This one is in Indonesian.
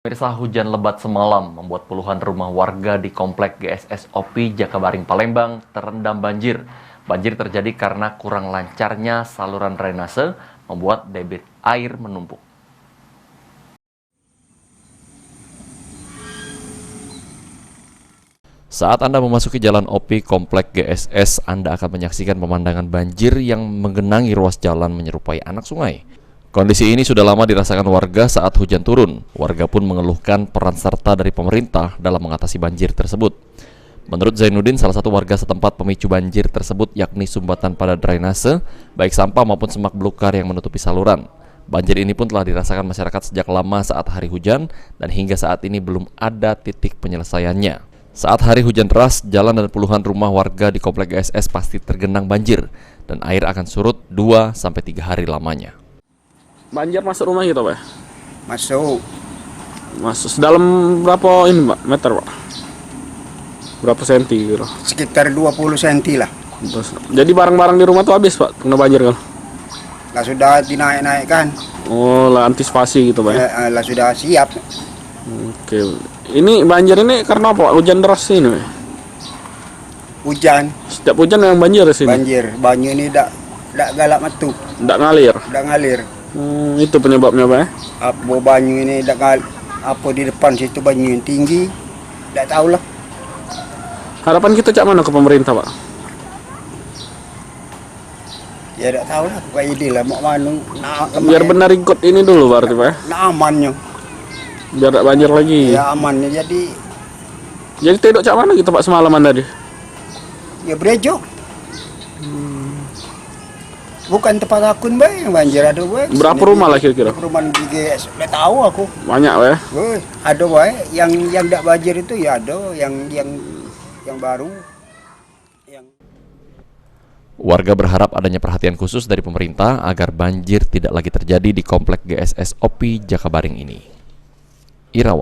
Pemirsa, hujan lebat semalam membuat puluhan rumah warga di Komplek GSS OPI Jakabaring Palembang terendam banjir. Banjir terjadi karena kurang lancarnya saluran drainase membuat debit air menumpuk. Saat Anda memasuki jalan OPI Komplek GSS, Anda akan menyaksikan pemandangan banjir yang menggenangi ruas jalan menyerupai anak sungai. Kondisi ini sudah lama dirasakan warga saat hujan turun. Warga pun mengeluhkan peran serta dari pemerintah dalam mengatasi banjir tersebut. Menurut Zainuddin, salah satu warga setempat, pemicu banjir tersebut yakni sumbatan pada drainase, baik sampah maupun semak belukar yang menutupi saluran. Banjir ini pun telah dirasakan masyarakat sejak lama saat hari hujan, dan hingga saat ini belum ada titik penyelesaiannya. Saat hari hujan deras, jalan dan puluhan rumah warga di Komplek GSS pasti tergenang banjir, dan air akan surut 2-3 hari lamanya. Banjir masuk rumah gitu, Pak? Masuk. Masuk dalam berapa ini, Pak? Meter, Pak? Berapa senti gitu? Sekitar 20 cm lah. Jadi barang-barang di rumah tuh habis, Pak, kena banjir kan? Lah sudah dinaik-naikkan. Oh, lah antisipasi gitu, Pak ya? Lah sudah siap. Oke. Ini banjir ini karena apa, Pak? Hujan deras ini, Pak? Hujan, Setiap hujan yang banjir di sini? banjir ini dak galak metu, Nggak ngalir? dak ngalir. Itu penyebabnya, Pak ya? Apa banyu ini dak ngalir, apa di depan situ banyu yang tinggi, dak tahu lah. Harapan kita cak mana ke pemerintah, Pak? Ya dak tahu lah, kayak ide lah mau manu. Biar benar ikut ini dulu berarti, Pak ya? Nah amannya, Biar tak banjir lagi. ya amannya Jadi tidur cak mana gitu, Pak, semalaman tadi? ya berejo. Bukan tempat akun bae yang banjir ada bae. Berapa rumah lah kira-kira? Perumahan GGS, udah tahu aku. Banyak, Pak ya? Woi, ada bae yang tidak banjir itu ya ada yang baru. Warga berharap adanya perhatian khusus dari pemerintah agar banjir tidak lagi terjadi di Komplek GSS OPI Jakabaring ini. Irawan.